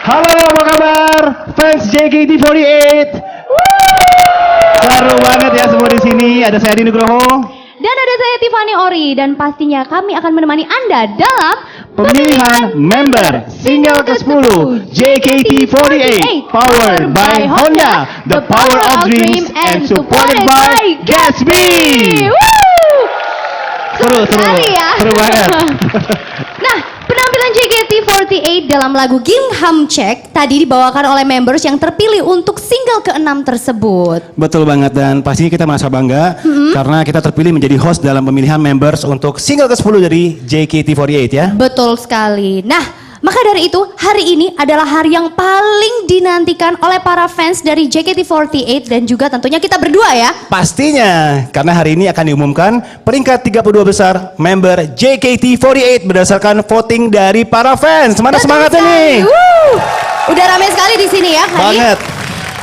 Halo, apa kabar? Fans JKT48. Seru banget ya semua di sini. Ada saya Adi Nugroho. Dan ada saya Tiffany Ori. Dan pastinya kami akan menemani Anda dalam Pemilihan member single ke-10 JKT48 powered by Honda, the power of dreams and supported by Gatsby. Seru sekali ya. Seru banget. Nah, penampilan JKT48 dalam lagu Gingham Check tadi dibawakan oleh members yang terpilih untuk single ke-6 tersebut. Betul banget, dan pastinya kita merasa bangga karena kita terpilih menjadi host dalam pemilihan members untuk single ke-10 dari JKT48 ya. Betul sekali. Nah, maka dari itu hari ini adalah hari yang paling dinantikan oleh para fans dari JKT48 dan juga tentunya kita berdua ya. Pastinya, karena hari ini akan diumumkan peringkat 32 besar member JKT48 berdasarkan voting dari para fans. Mana Betul semangatnya sekali. nih? Udah ramai sekali di sini ya, Kak. Banget.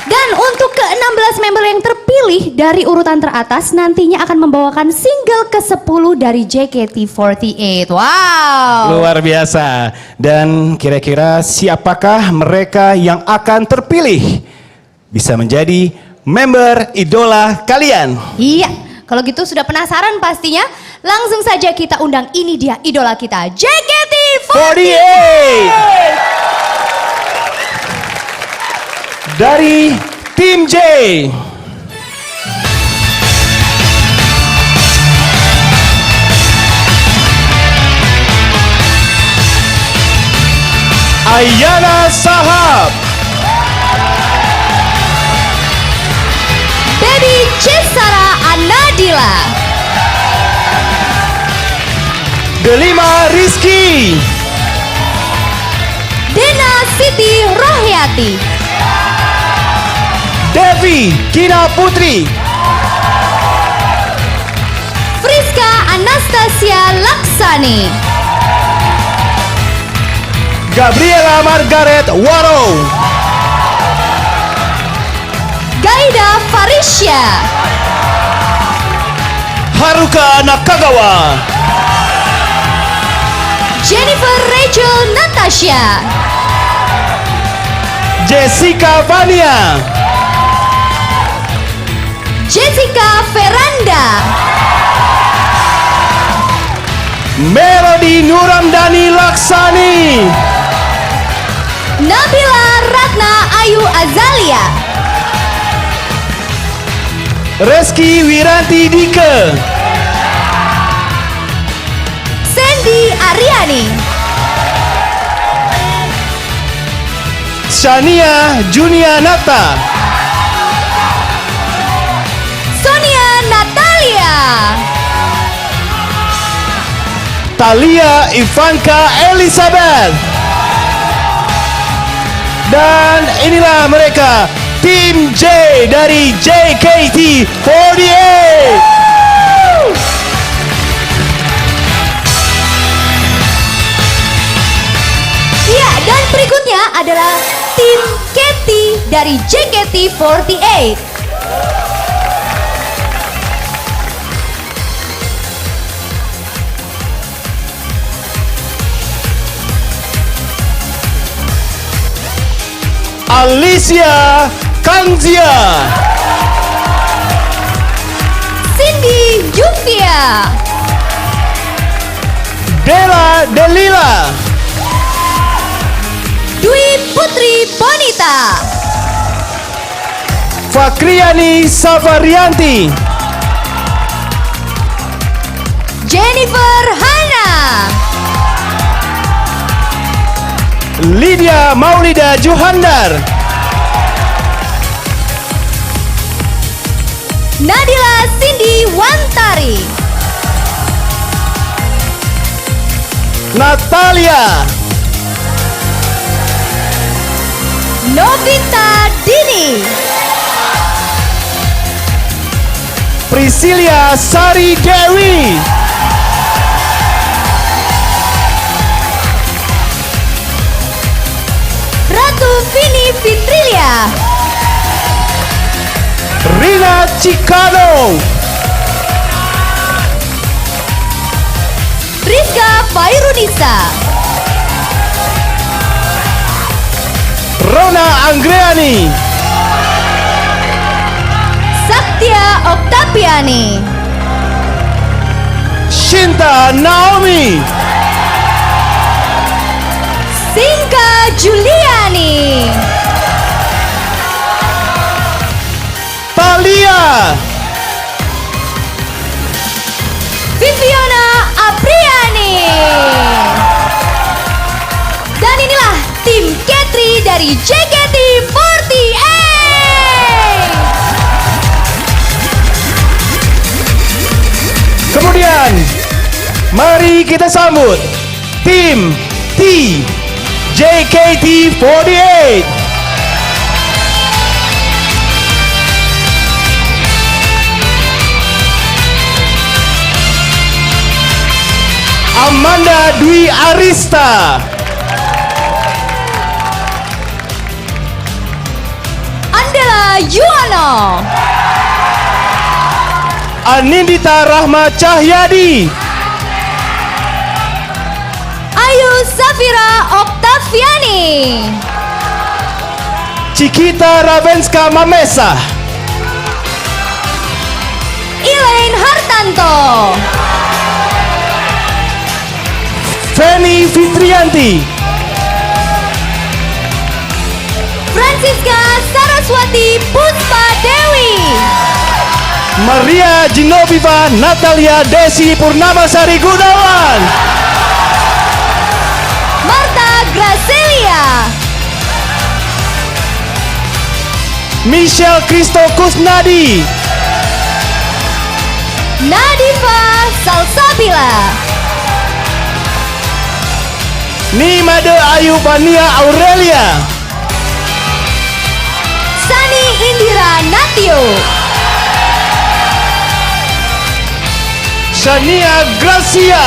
Dan untuk ke-16 member yang terpilih dari urutan teratas nantinya akan membawakan single ke-10 dari JKT48. Wow. Luar biasa. Dan kira-kira siapakah mereka yang akan terpilih bisa menjadi member idola kalian? Iya, kalau gitu sudah penasaran pastinya. Langsung saja kita undang, ini dia idola kita, JKT48. Dari tim J. Ayana Sahab. Baby Cesara Anadila. Delima Rizky. Dena Siti Rohyati. Devi Kina Putri. Friska Anastasia Laksani. Gabriela Margaret Waro. Gaida Farisya. Haruka Nakagawa. Jennifer Rachel Natasha. Jessica Vania. Jessica Veranda. Melody Nuramdani Laksani. Nabila Ratna Ayu Azalia. Reski Wiranti Dike. Sandy Ariani. Shania Junia Nata. Sonia Natalia. Talia Ivanka Elizabeth. Dan inilah mereka, tim J dari JKT48. Iya, dan berikutnya adalah tim Katy dari JKT48. Alicia Kanzia. Cindy Juvia. Della Delila. Dwi Putri Bonita. Fakriani Savarianti. Jennifer Hana. Lydia Maulida Juhandar. Nadila Cindy Wantari. Natalia. Novita Dini. Priscilia Sari Dewi. Ratu Vini Fitrilia. Rina Chicano. Rizka Fairunisa. Rona Anggriani, Saktia Oktaviani, Shinta Naomi, Sinka Juliani, Talia, Viviana Apriani. Dan inilah tim Katri dari JKT48. Kemudian mari kita sambut tim T JKT48. Amanda Dwi Arista, Andela Yuwono, Anindita Rahma Cahyadi, Ayu Safira Oktaviani, Cikita Ravenska Mamesa, Elaine Hartanto, Feni Fitrianti, Francisca Saraswati Puspa Dewi, Maria Genoviva Natalia Desi Purnamasari Gunawan, Marta Gracelia, Michelle Kristo Kusnadi, Nadifa Salsabila, Nimade Ayubania Aurelia, Sani Indira Natio, Shania Gracia,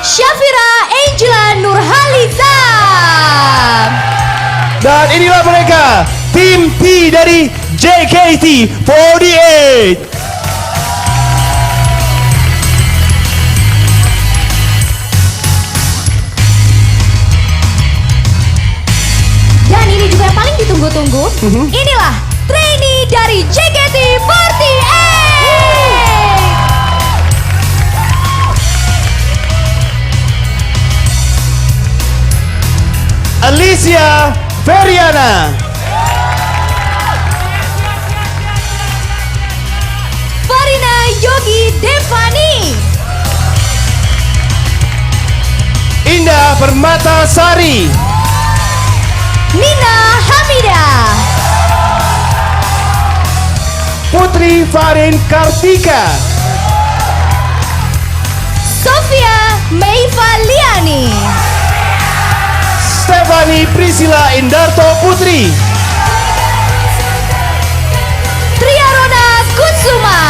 Syafira Angela Nurhaliza. dan inilah mereka tim T dari JKT48. Dan ini juga yang paling ditunggu-tunggu. Inilah trainee dari JKT48. Alicia Feriana, Farina Yogi Devani, Indah Permata Sari, Nina Hamida, Putri Farin Kartika, Sofia Meiva Liani, Stefani Priscilla Indarto Putri, Triarona Kusuma,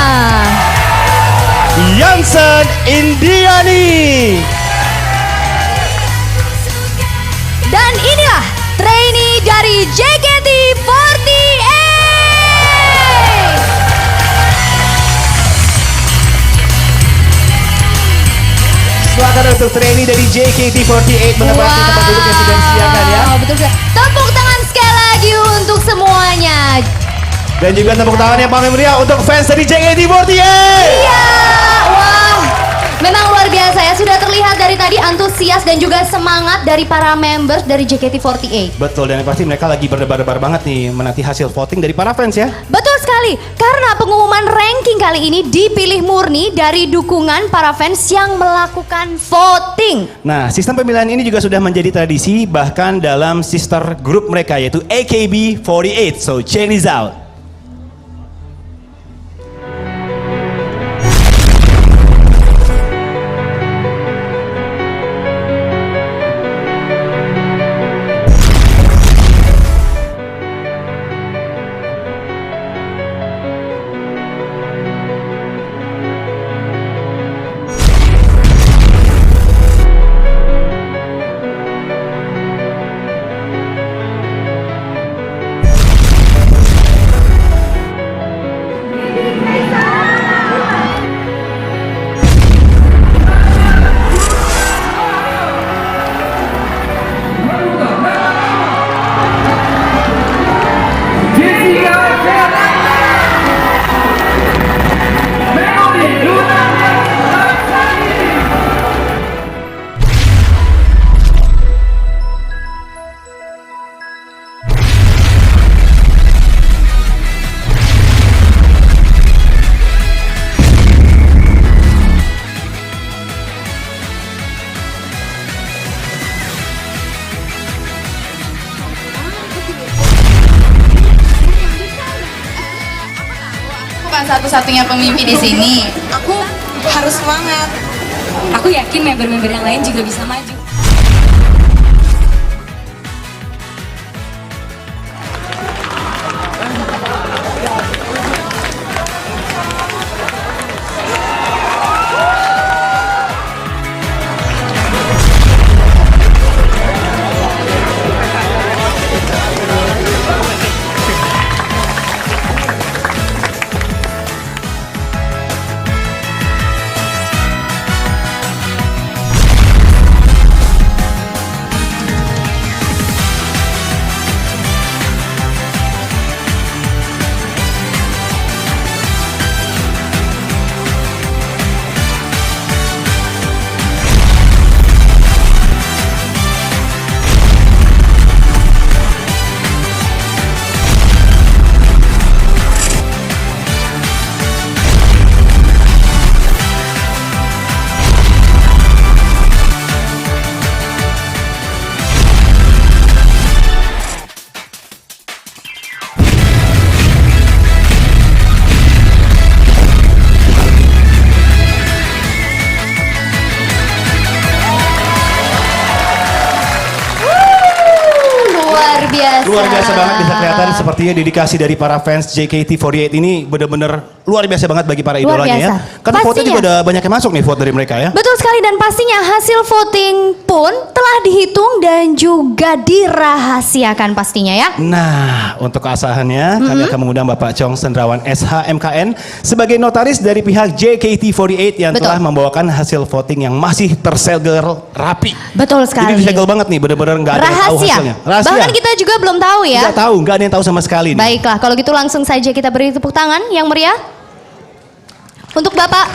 Yansen Indiani. dan inilah trainee dari JKT48. Silakan untuk trainee dari JKT48 menempati tempat duduk yang sudah disediakan ya. Betul sekali. Tepuk tangan sekali lagi untuk semuanya. Dan juga tepuk tangan yang paling meriah untuk fans dari JKT48. Iya, wah, memang luar biasa ya. Sudah terlihat dari tadi antusias dan juga semangat dari para members dari JKT48. Betul, dan yang pasti mereka lagi berdebar-debar banget nih menanti hasil voting dari para fans ya. Betul sekali, karena pengumuman ranking kali ini dipilih murni dari dukungan para fans yang melakukan voting. Nah, sistem pemilihan ini juga sudah menjadi tradisi bahkan dalam sister group mereka yaitu AKB48. So check this out. satu-satunya pemimpi di sini. Aku harus semangat. Aku yakin member-member yang lain juga bisa maju. Luar biasa banget, bisa kelihatan sepertinya dedikasi dari para fans JKT48 ini benar-benar luar biasa banget bagi para Luar idolanya ya. biasa. Karena vote Pastinya. juga udah banyak yang masuk nih vote dari mereka ya. Betul sekali, dan pastinya hasil voting pun telah dihitung dan juga dirahasiakan pastinya ya. Nah, untuk keasahannya kami akan mengundang Bapak Chong Sendrawan SHMKN sebagai notaris dari pihak JKT48 yang Betul. telah membawakan hasil voting yang masih tersegel rapi. Betul sekali. Jadi disegel banget nih, benar-benar nggak ada yang tahu Rahasia. hasilnya. Rahasia. Bahkan kita juga belum tahu ya. Nggak tahu, nggak ada yang tahu sama sekali nih. Baiklah, kalau gitu langsung saja kita beri tepuk tangan yang meriah untuk Bapak.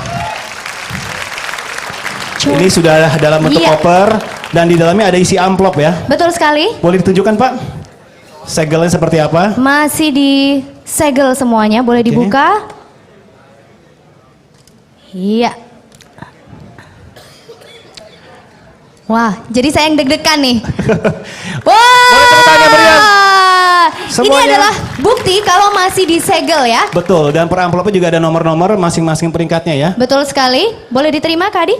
Ini sudah dalam bentuk Iya. koper dan di dalamnya ada isi amplop ya. Betul sekali. Boleh ditunjukkan Pak? Segelnya seperti apa? Masih disegel semuanya, boleh Oke. dibuka. Iya. Wah, jadi saya yang deg-degan nih. Wah. Boleh tepuk tangan yang meriah. Ini Semuanya. adalah bukti kalau masih disegel ya. Betul, dan per amplopnya juga ada nomor-nomor masing-masing peringkatnya ya. Betul sekali. Boleh diterima Kak Adi?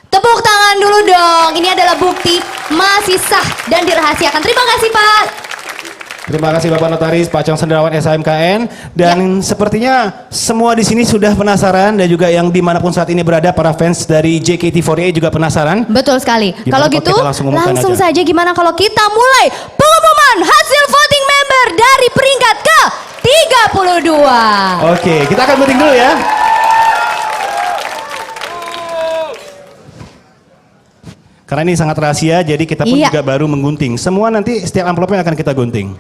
Tepuk tangan dulu dong. Ini adalah bukti masih sah dan dirahasiakan. Terima kasih Pak. Terima kasih Bapak Notaris Pak Chong Sendrawan SHMKN. Dan sepertinya semua di sini sudah penasaran dan juga yang dimanapun saat ini berada para fans dari JKT48 juga penasaran. Betul sekali. Gimana Kalau kalau gitu kita langsung umumkan langsung aja? saja gimana kalau kita mulai pengumuman hasil voting member dari peringkat ke 32. Oke, kita akan voting dulu ya. Karena ini sangat rahasia, jadi kita pun Iya. juga baru menggunting. Semua nanti setiap amplopnya akan kita gunting.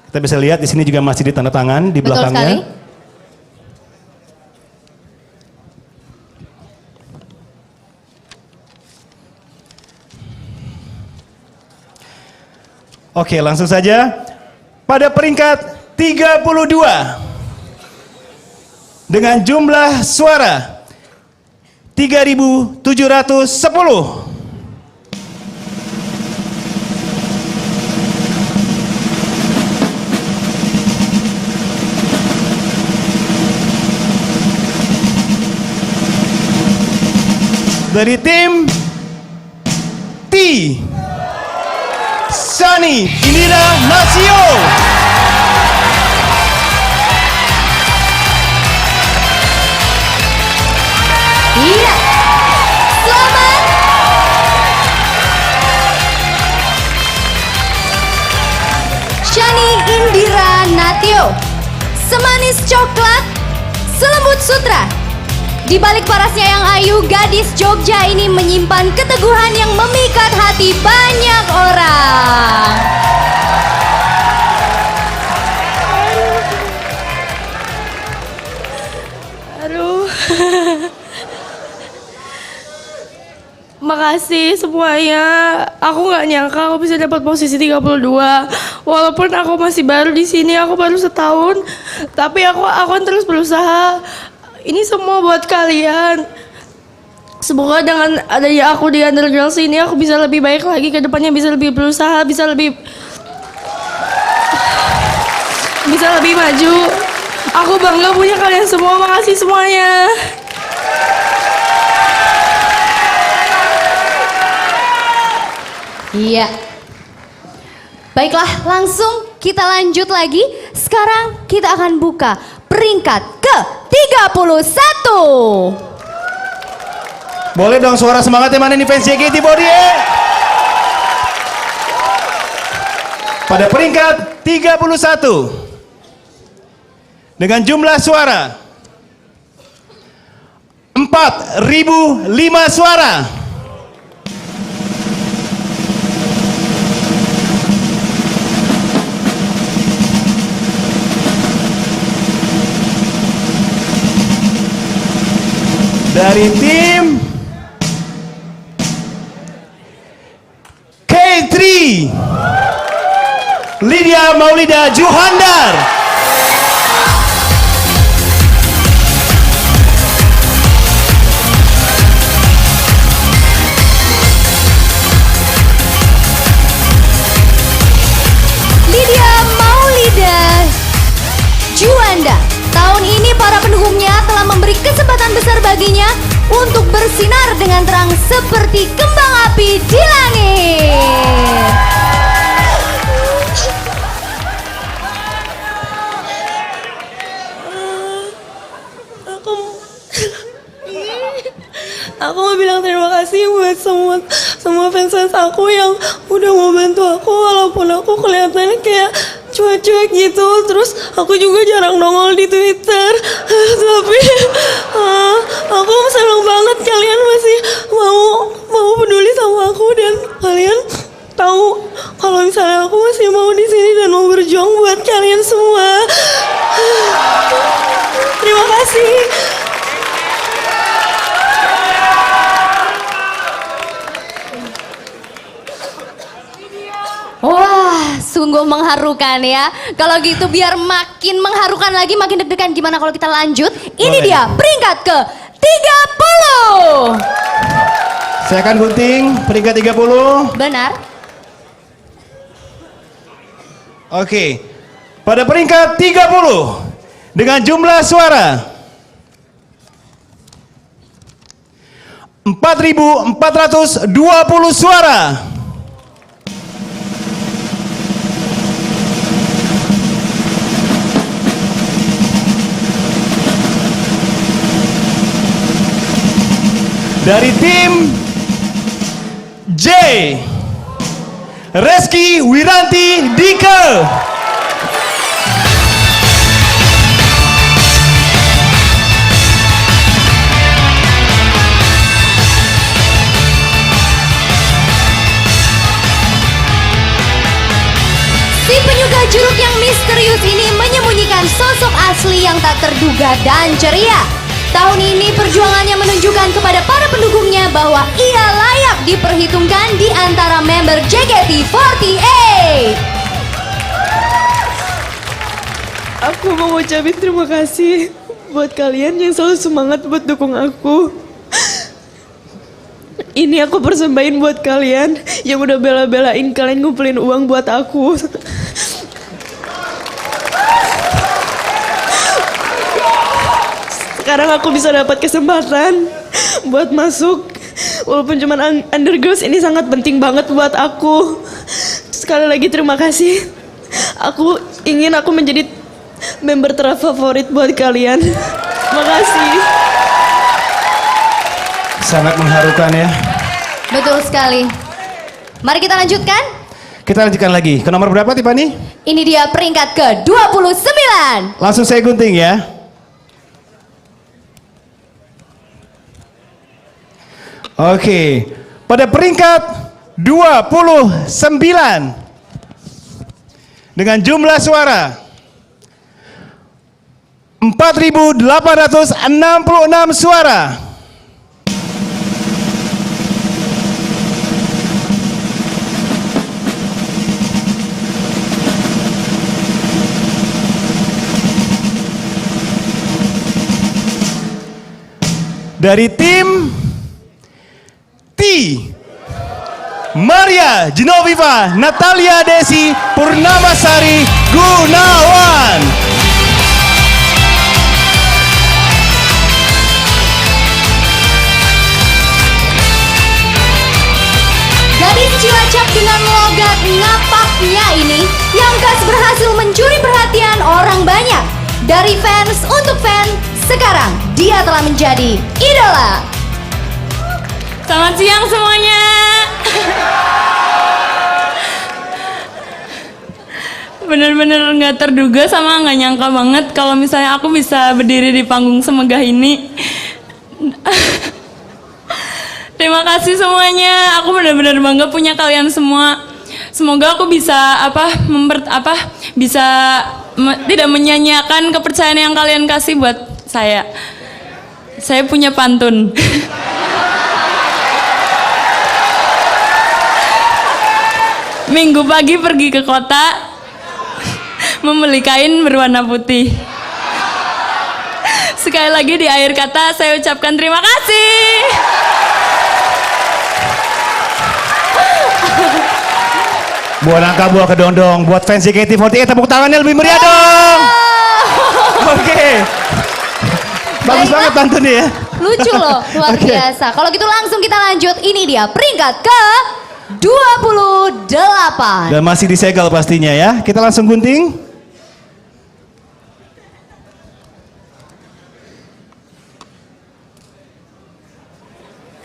Kita bisa lihat di sini juga masih ditanda tangan di Betul belakangnya. sekali. Oke, langsung saja. Pada peringkat 32 dengan jumlah suara 3.710. Dari tim T Sunny Indira Nasio. Iya. Selamat. Shani Indira Natio. Semanis coklat, selembut sutra. Di balik parasnya yang ayu, gadis Jogja ini menyimpan keteguhan yang memikat hati banyak orang. Aduh. Makasih semuanya. Aku nggak nyangka aku bisa dapat posisi 32. Walaupun aku masih baru di sini, aku baru setahun, tapi aku akan terus berusaha. Ini semua buat kalian. Semoga dengan adanya aku di Under Girls ini, aku bisa lebih baik lagi ke depannya, bisa lebih berusaha, bisa lebih bisa lebih maju. Aku bangga punya kalian semua, makasih semuanya. Iya. Baiklah, langsung kita lanjut lagi. Sekarang kita akan buka peringkat ke-31. Boleh dong suara semangat yang mana nih fans JKT48? Pada peringkat 31 dengan jumlah suara 4.005 suara. Dari tim K3 Lydia Maulida Juhandar. Lydia Maulida Juanda. Tahun ini para pendukungnya telah memberi kesempatan besar baginya untuk bersinar dengan terang seperti kembang api di langit. Aku mau bilang terima kasih buat semua fans aku yang udah mau bantu aku walaupun aku kelihatannya kayak cuek-cuek gitu. Terus aku juga jarang nongol di Twitter. Tapi aku senang banget kalian masih mau peduli sama aku dan kalian tahu kalau misalnya aku masih mau di sini dan mau berjuang buat kalian semua. Terima kasih. Wah, sungguh mengharukan ya. Kalau gitu biar makin mengharukan lagi, makin deg-degan. Gimana kalau kita lanjut? Ini Boleh. dia peringkat ke-30. Saya akan gunting peringkat 30. Benar. Oke. Pada peringkat 30 dengan jumlah suara 4.420 suara. Dari tim J, Reski Wiranti Dike. Si penyuka jeruk yang misterius ini menyembunyikan sosok asli yang tak terduga dan ceria. Tahun ini perjuangannya menunjukkan kepada para pendukungnya bahwa ia layak diperhitungkan di antara member JKT48. Aku mau ucapin terima kasih buat kalian yang selalu semangat buat dukung aku. Ini aku persembahin buat kalian yang udah bela-belain kalian ngumpulin uang buat aku. Sekarang aku bisa dapat kesempatan buat masuk. Walaupun cuma undergirls, ini sangat penting banget buat aku. Sekali lagi terima kasih. Aku ingin aku menjadi member terfavorit buat kalian. Makasih. Sangat mengharukan ya. Betul sekali. Mari kita lanjutkan. Kita lanjutkan lagi. Ke nomor berapa Tiffany? Ini dia peringkat ke-29. Langsung saya gunting ya. Oke. Pada peringkat 29 dengan jumlah suara 4.866 suara. Dari tim T, Maria Genoviva Natalia Desi Purnamasari Gunawan. Gadis Cilacap dengan logat ngapaknya ini yang gas berhasil mencuri perhatian orang banyak. Dari fans untuk fans, sekarang dia telah menjadi idola. Selamat siang semuanya. Bener-bener nggak terduga sama nggak nyangka banget kalau misalnya aku bisa berdiri di panggung semegah ini. Terima kasih semuanya. Aku benar-benar bangga punya kalian semua. Semoga aku bisa tidak menyanyiakan kepercayaan yang kalian kasih buat saya. Saya punya pantun. Minggu pagi pergi ke kota, membeli kain berwarna putih. Sekali lagi di akhir kata saya ucapkan terima kasih. Buat angka, buat kedondong, buat fans JKT48 tepuk tangannya lebih meriah dong. Oke. Bagus Baiklah. banget pantunnya ya. Lucu loh, luar Oke. biasa. Kalau gitu langsung kita lanjut. Ini dia peringkat ke 28. Dan masih disegel pastinya ya. Kita langsung gunting.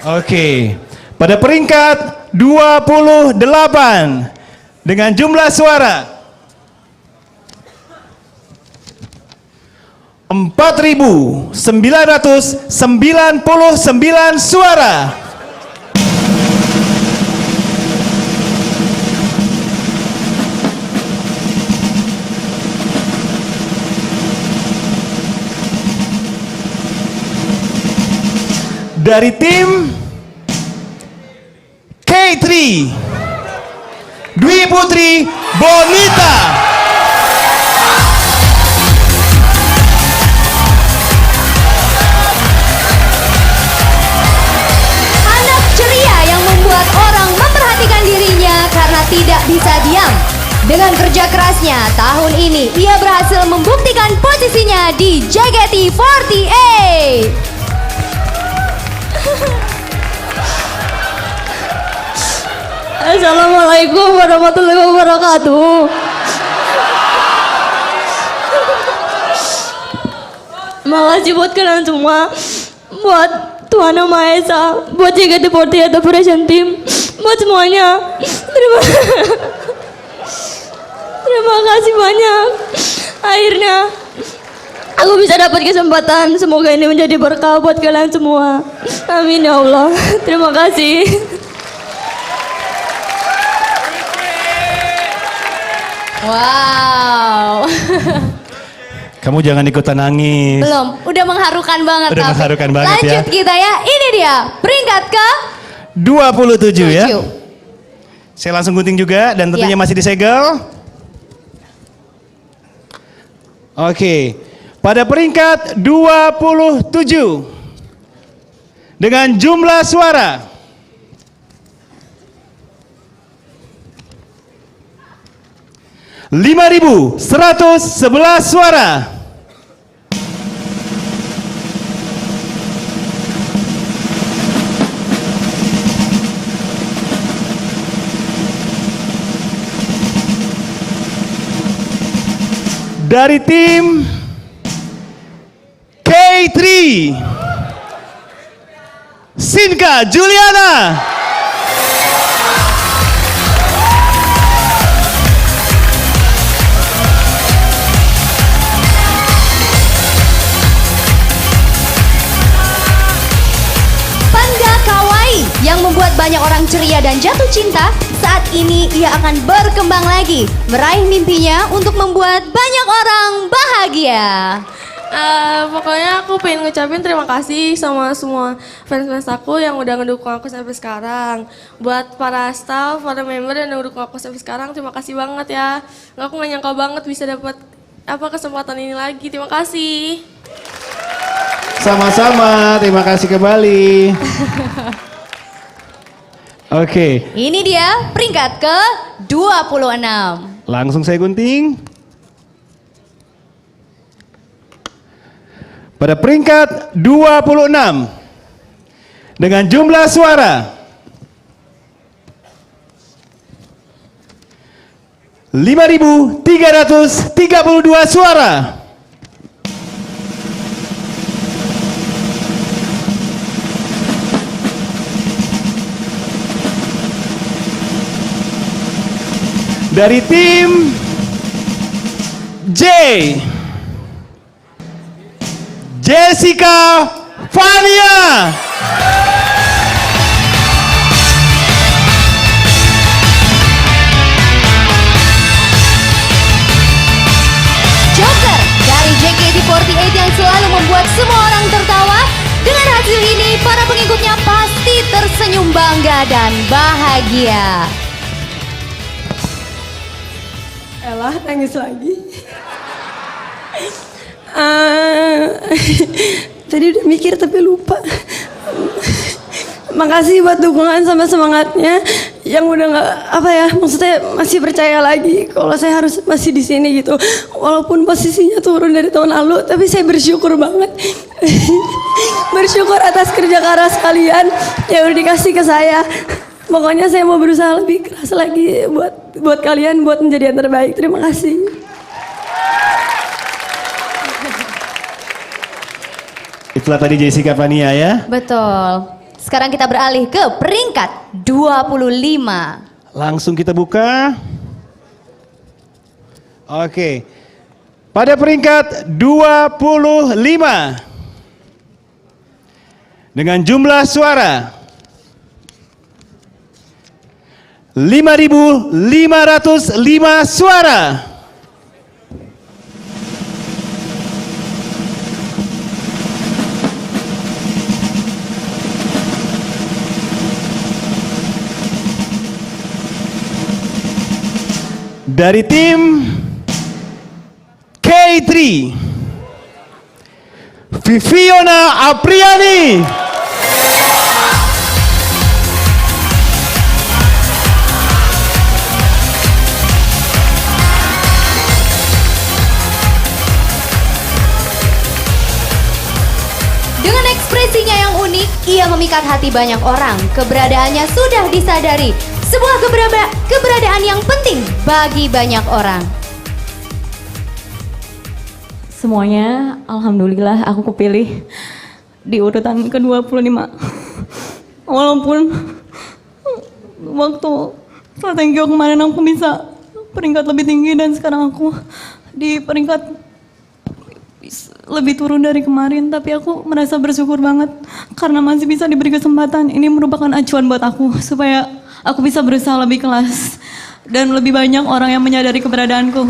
Oke. Pada peringkat 28 dengan jumlah suara 4.999 suara. Dari tim K3 Dwi Putri Bonita. Anak ceria yang membuat orang memperhatikan dirinya karena tidak bisa diam. Dengan kerja kerasnya, tahun ini ia berhasil membuktikan posisinya di JKT48. Assalamualaikum warahmatullahi wabarakatuh. Makasih buat kalian semua, buat Tuhan Yang Maha Esa, buat JKT48 Operation Team, buat semuanya. Terima kasih banyak. Akhirnya aku bisa dapat kesempatan. Semoga ini menjadi berkah buat kalian semua. Amin ya Allah. Terima kasih. Wow. Kamu jangan ikutan nangis. Belum, udah mengharukan banget. Udah tapi. mengharukan banget ya. Lanjut kita ya, ini dia peringkat ke 27 ya. 7. Saya langsung gunting juga dan tentunya Ya. masih disegel. Oke. Pada peringkat 27 dengan jumlah suara 5.111 suara. Dari tim K3 Sinka Juliana. Panda Kawaii yang membuat banyak orang ceria dan jatuh cinta. Saat ini ia akan berkembang lagi, meraih mimpinya untuk membuat banyak orang bahagia. Pokoknya aku pengen ngucapin terima kasih sama semua fans-fans aku yang udah ngedukung aku sampai sekarang. Buat para staff, para member yang udah ngedukung aku sampai sekarang, terima kasih banget ya. Aku gak nyangka banget bisa dapat kesempatan ini lagi. Terima kasih. Sama-sama, terima kasih kembali. Oke, Ini dia peringkat ke 26. langsung saya gunting. Pada peringkat 26 dengan jumlah suara 5.332 suara. Dari tim J, Jessica Fania. Joker dari JKT48 yang selalu membuat semua orang tertawa. Dengan hasil ini, para pengikutnya pasti tersenyum bangga dan bahagia. Elah, nangis lagi. Tadi udah mikir tapi lupa. Makasih buat dukungan sama semangatnya yang udah nggak apa ya, maksudnya masih percaya lagi kalau saya harus masih di sini gitu. Walaupun posisinya turun dari tahun lalu, tapi saya bersyukur banget. Bersyukur atas kerja keras kalian yang udah dikasih ke saya. Pokoknya saya mau berusaha lebih keras lagi buat kalian, buat menjadi yang terbaik. Terima kasih. Itulah tadi Jessica Fania ya. Betul. Sekarang kita beralih ke peringkat 25. Langsung kita buka. Oke. Pada peringkat 25 dengan jumlah suara 5.505 suara. Dari tim K3, Viviana Apriani. Dengan ekspresinya yang unik, ia memikat hati banyak orang. Keberadaannya sudah disadari. Sebuah keberadaan yang penting bagi banyak orang. Semuanya, alhamdulillah aku kepilih di urutan ke-25. Walaupun waktu strategi kemarin aku bisa peringkat lebih tinggi dan sekarang aku di peringkat lebih turun dari kemarin, tapi aku merasa bersyukur banget karena masih bisa diberi kesempatan. Ini merupakan acuan buat aku supaya aku bisa berusaha lebih kelas dan lebih banyak orang yang menyadari keberadaanku.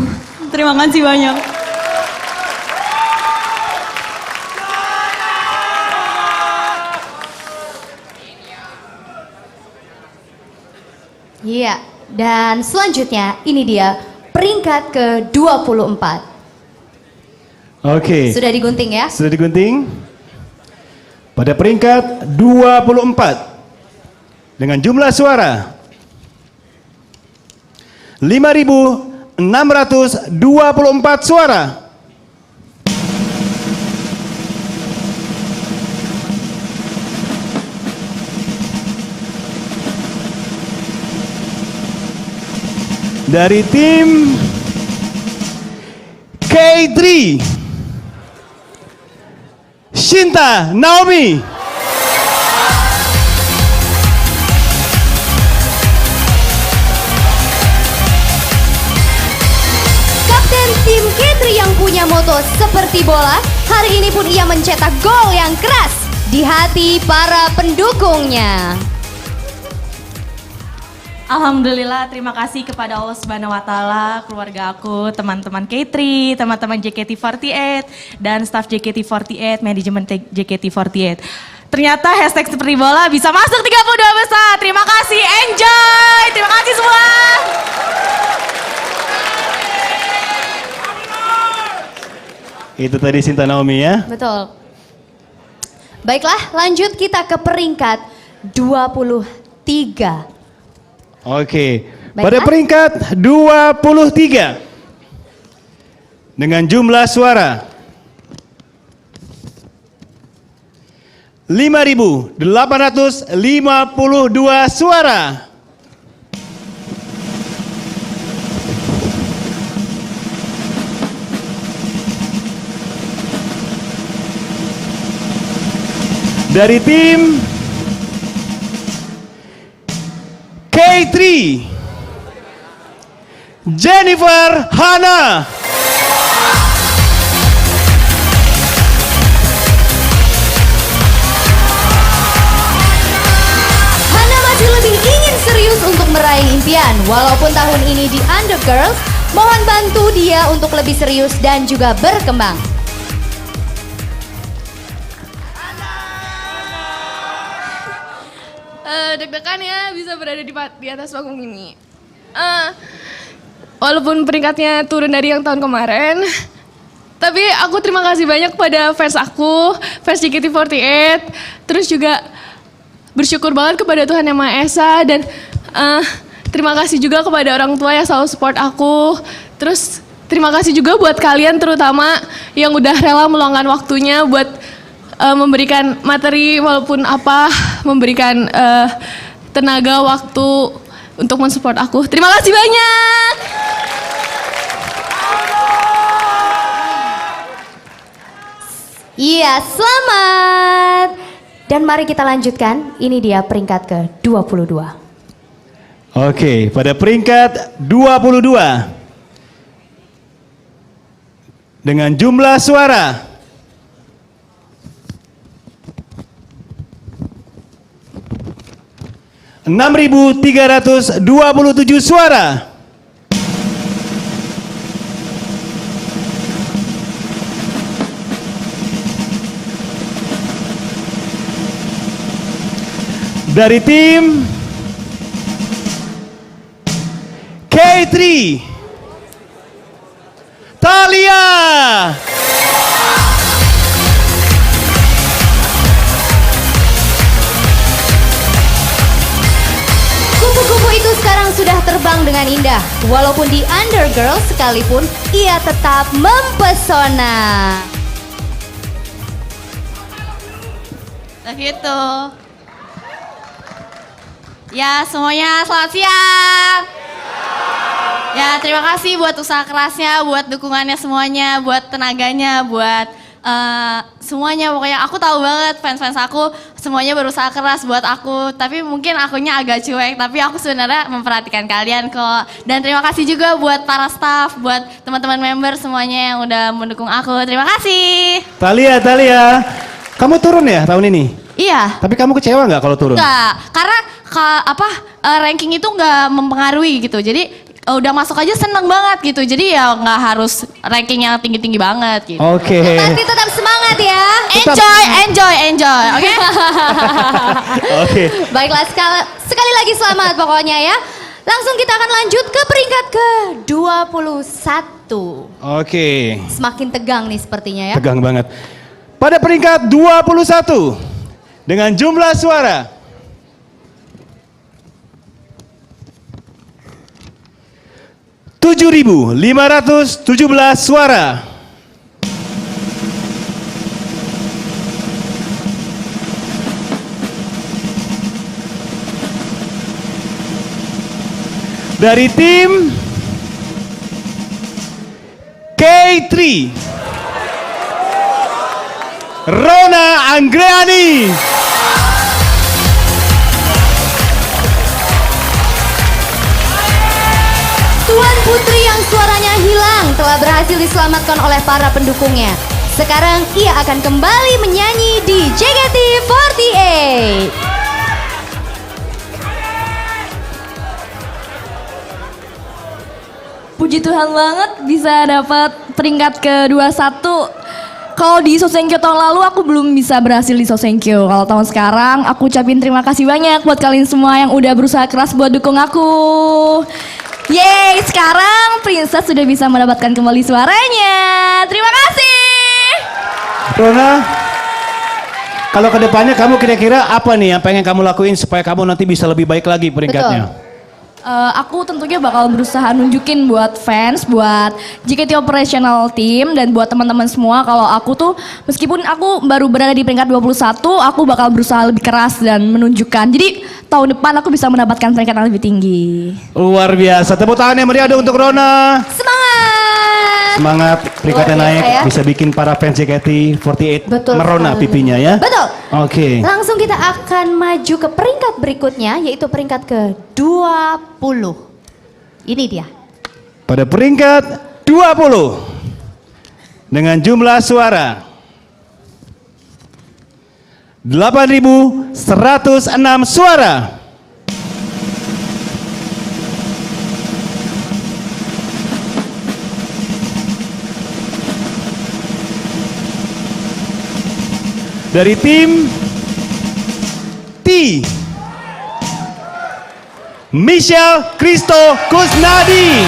Terima kasih banyak. Iya, dan selanjutnya ini dia peringkat ke-24. Oke. Sudah digunting ya? Sudah digunting. Pada peringkat 24 dengan jumlah suara 5.624 suara. Dari tim K3, Shinta Naomi. Kapten tim K3 yang punya moto seperti bola, hari ini pun ia mencetak gol yang keras di hati para pendukungnya. Alhamdulillah, terima kasih kepada Allah Subhanahu wa taala, keluarga aku, teman-teman K3, teman-teman JKT48 dan staf JKT48, manajemen JKT48. Ternyata hashtag seperti bola bisa masuk 32 besar. Terima kasih, enjoy. Terima kasih semua. Itu tadi Shinta Naomi ya. Betul. Baiklah, lanjut kita ke peringkat 23. Oke. Baiklah. Pada peringkat 23 dengan jumlah suara 5.852 suara. Dari tim K3, Jennifer Hana. Hana masih lebih ingin serius untuk meraih impian. Walaupun tahun ini di Undergirls, mohon bantu dia untuk lebih serius dan juga berkembang. Deg-degan ya bisa berada di atas panggung ini. Walaupun peringkatnya turun dari yang tahun kemarin, tapi aku terima kasih banyak kepada fans aku, fans JKT48. Terus juga bersyukur banget kepada Tuhan Yang Maha Esa dan terima kasih juga kepada orang tua yang selalu support aku. Terus terima kasih juga buat kalian terutama yang udah rela meluangkan waktunya buat memberikan materi walaupun apa, memberikan tenaga, waktu untuk mensupport aku. Terima kasih banyak. Iya, selamat. Dan mari kita lanjutkan. Ini dia peringkat ke-22. Oke, pada peringkat 22 dengan jumlah suara 6.327 suara. Dari tim K3, Thalia. Kupu-kupu itu sekarang sudah terbang dengan indah. Walaupun di Undergirls sekalipun, ia tetap mempesona. Nah gitu. Ya semuanya selamat siang. Ya terima kasih buat usaha kerasnya, buat dukungannya semuanya, buat tenaganya, buat semuanya. Pokoknya aku tahu banget fans-fans aku semuanya berusaha keras buat aku. Tapi mungkin akunya agak cuek, tapi aku sebenarnya memperhatikan kalian kok. Dan terima kasih juga buat para staff, buat teman-teman member semuanya yang udah mendukung aku. Terima kasih. Thalia, kamu turun ya tahun ini? Iya. Tapi kamu kecewa nggak kalau turun? Enggak, karena ranking itu nggak mempengaruhi gitu. Jadi udah masuk aja seneng banget gitu. Jadi ya nggak harus ranking yang tinggi-tinggi banget gitu. Oke. Nanti tetap semangat ya. Enjoy, oke? Oke. Baiklah, sekali lagi selamat pokoknya ya. Langsung kita akan lanjut ke peringkat ke-21. Oke. Semakin tegang nih sepertinya ya. Tegang banget. Pada peringkat 21 dengan jumlah suara 7.517 suara. Dari tim K3, Rona Anggreni. Tuan Putri yang suaranya hilang telah berhasil diselamatkan oleh para pendukungnya. Sekarang ia akan kembali menyanyi di JKT48. Puji Tuhan banget bisa dapat peringkat ke-21. Kalau di Sosenkyo tahun lalu aku belum bisa berhasil di Sosenkyo. Kalau tahun sekarang aku ucapin terima kasih banyak buat kalian semua yang udah berusaha keras buat dukung aku. Yeay, sekarang Princess sudah bisa mendapatkan kembali suaranya. Terima kasih. Rona, kalau kedepannya kamu kira-kira apa nih yang pengen kamu lakuin supaya kamu nanti bisa lebih baik lagi peringkatnya? Aku tentunya bakal berusaha nunjukin buat fans, buat JKT Operational Team, dan buat teman-teman semua kalau aku tuh meskipun aku baru berada di peringkat 21, aku bakal berusaha lebih keras dan menunjukkan. Jadi tahun depan aku bisa mendapatkan peringkat yang lebih tinggi. Luar biasa. Tepuk tangan yang meriah untuk Rona. Semangat! Semangat, peringkatnya Luar naik. biasa ya. Bisa bikin para fans JKT48 Betul merona sekali. pipinya ya. Betul. Oke. Langsung kita akan maju ke peringkat berikutnya, yaitu peringkat ke-20. Ini dia. Pada peringkat 20 dengan jumlah suara 8.106 suara. Dari tim T, Michelle Kristo Kusnadi.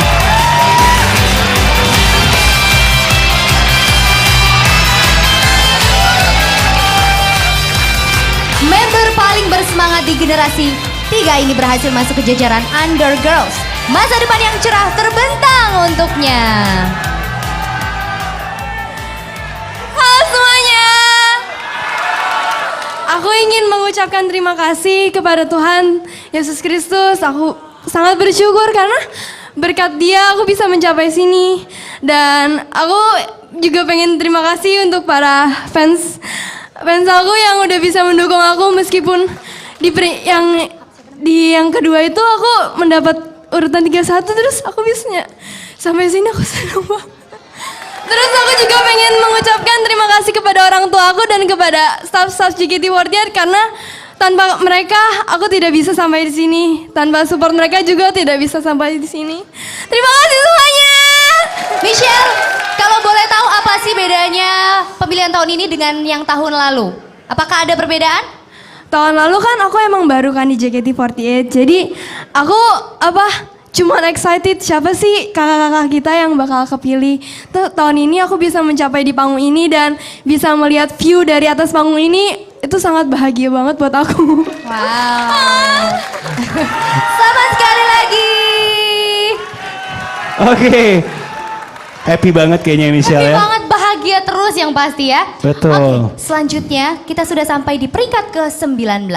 Member paling bersemangat di generasi 3 ini berhasil masuk ke jajaran Undergirls. Masa depan yang cerah terbentang untuknya. Halo semuanya. Aku ingin mengucapkan terima kasih kepada Tuhan Yesus Kristus. Aku sangat bersyukur karena berkat Dia aku bisa mencapai sini. Dan aku juga pengen terima kasih untuk para fans aku yang udah bisa mendukung aku meskipun di yang kedua itu aku mendapat urutan 31, terus aku bisanya sampai sini aku senang banget. Terus aku juga pengen mengucapkan terima kasih kepada orang tua aku dan kepada staff JKT48 karena tanpa mereka aku tidak bisa sampai di sini. Tanpa support mereka juga tidak bisa sampai di sini. Terima kasih semuanya. Michelle, kalau boleh tahu apa sih bedanya pemilihan tahun ini dengan yang tahun lalu? Apakah ada perbedaan? Tahun lalu kan aku emang baru kan di JKT48. Jadi aku cuma excited siapa sih kakak-kakak kita yang bakal kepilih. Tahun ini aku bisa mencapai di panggung ini dan bisa melihat view dari atas panggung ini, itu sangat bahagia banget buat aku. Wow. Selamat sekali lagi. Oke. Happy banget kayaknya Michelle Happy ya. banget, bahagia terus yang pasti ya. Betul. Oke, selanjutnya kita sudah sampai di peringkat ke-19.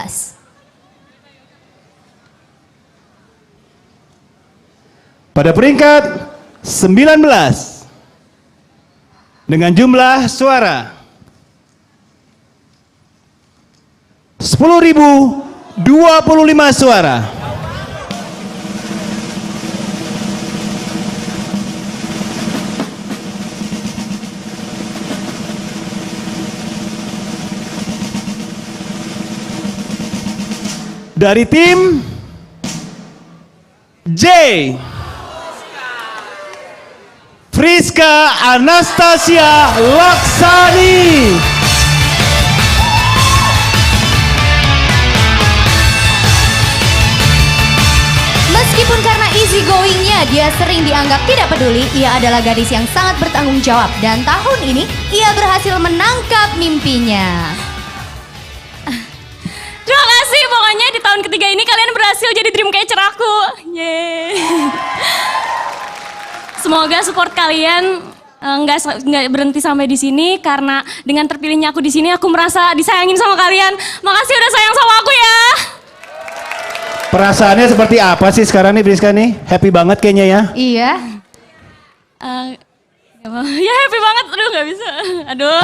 Pada peringkat 19 dengan jumlah suara 10.025 suara. Dari tim J, Friska Anastasia Laksani. Meskipun karena easy going-nya dia sering dianggap tidak peduli, ia adalah gadis yang sangat bertanggung jawab dan tahun ini ia berhasil menangkap mimpinya. Terima kasih, pokoknya di tahun ketiga ini kalian berhasil jadi dreamcatcher aku. Yeay. Semoga support kalian nggak berhenti sampai di sini, karena dengan terpilihnya aku di sini aku merasa disayangin sama kalian. Makasih udah sayang sama aku ya. Perasaannya seperti apa sih sekarang nih Friska nih? Happy banget kayaknya ya. Iya. Ya happy banget, aduh nggak bisa. Aduh,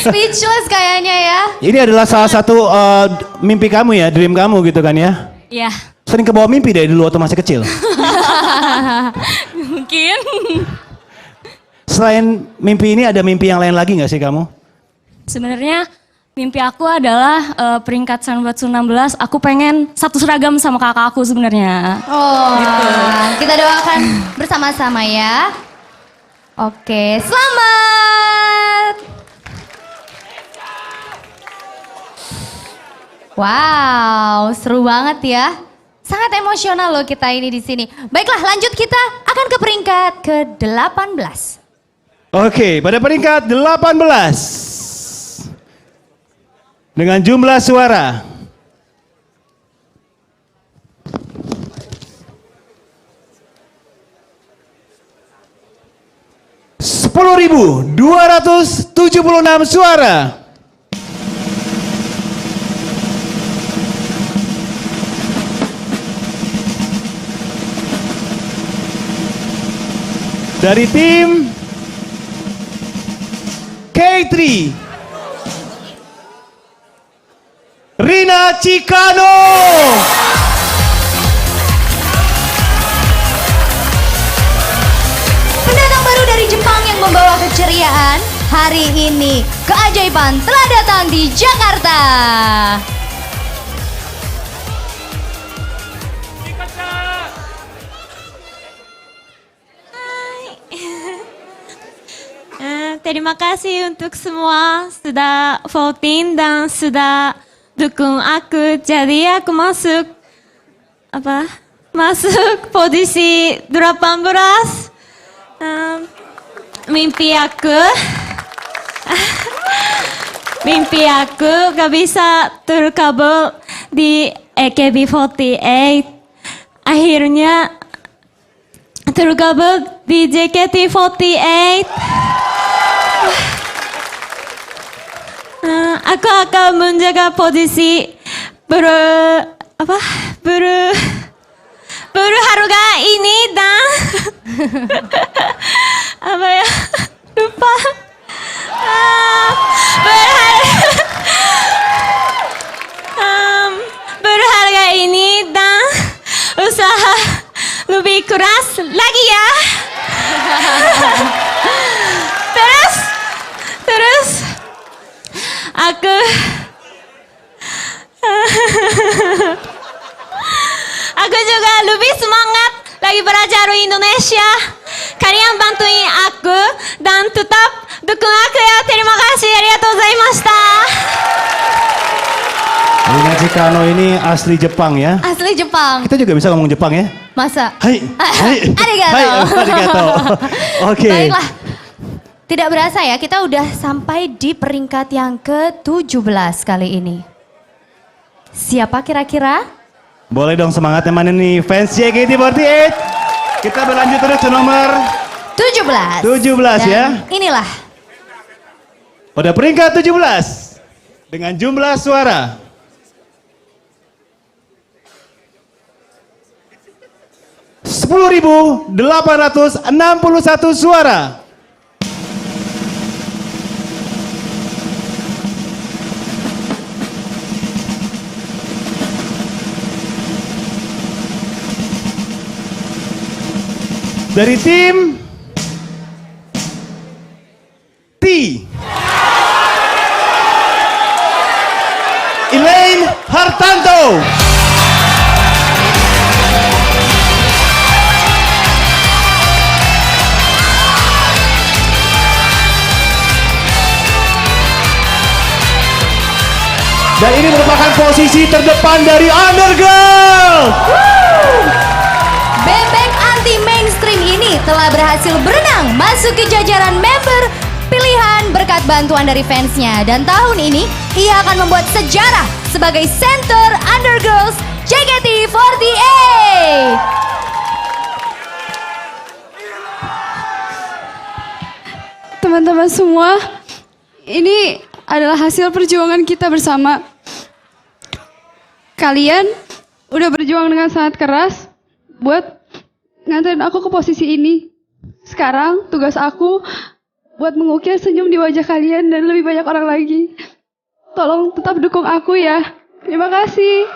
Speechless kayaknya ya. Ini adalah salah satu mimpi kamu ya, dream kamu gitu kan ya? ya Sering kebawa mimpi dari dulu waktu masih kecil. mungkin. Selain mimpi ini ada mimpi yang lain lagi nggak sih kamu? Sebenarnya mimpi aku adalah peringkat 19 aku pengen satu seragam sama kakak aku sebenarnya. Oh, kita doakan bersama-sama ya. Oke, selamat. Wow, seru banget ya. Sangat emosional loh kita ini di sini. Baiklah, lanjut kita akan ke peringkat ke-18. Oke, pada peringkat 18 dengan jumlah suara suara. Dari tim K3, Rina Chicano. Pendatang baru dari Jepang yang membawa keceriaan. Hari ini keajaiban telah datang di Jakarta. Terima kasih untuk semua sudah voting dan sudah dukung aku. Jadi aku masuk masuk posisi 18. Mimpi aku gak bisa terkabul di AKB48. Akhirnya tergabung di JKT48. Aku akan menjaga posisi berharga ini dan lupa berharga ini dan usaha lebih keras lagi ya. Terus aku juga lebih semangat lagi belajar Indonesia. Kalian bantuin aku dan tetap dukung aku ya. Terima kasih. Arigatou gozaimashita. Rina Chicano ini asli Jepang ya. Asli Jepang. Kita juga bisa ngomong Jepang ya. Masa? Hai. Arigato. Hai, arigato. Oke. Baiklah. Tidak berasa ya, kita udah sampai di peringkat yang ke-17 kali ini. Siapa kira-kira? Boleh dong semangatnya mana nih fans JKT48. Kita berlanjut terus ke nomor 17. 17 ya. Inilah. Pada peringkat 17 dengan jumlah suara 10.861 suara. Dari tim T, Elaine Hartanto. Dan ini merupakan posisi terdepan dari Undergirl. Bebek anti mainstream ini telah berhasil berenang masuk ke jajaran member pilihan berkat bantuan dari fansnya. Dan tahun ini ia akan membuat sejarah sebagai center Undergirls JKT48. Teman-teman semua, ini adalah hasil perjuangan kita bersama. Kalian udah berjuang dengan sangat keras buat nganterin aku ke posisi ini. Sekarang tugas aku buat mengukir senyum di wajah kalian dan lebih banyak orang lagi. Tolong tetap dukung aku ya. Terima kasih.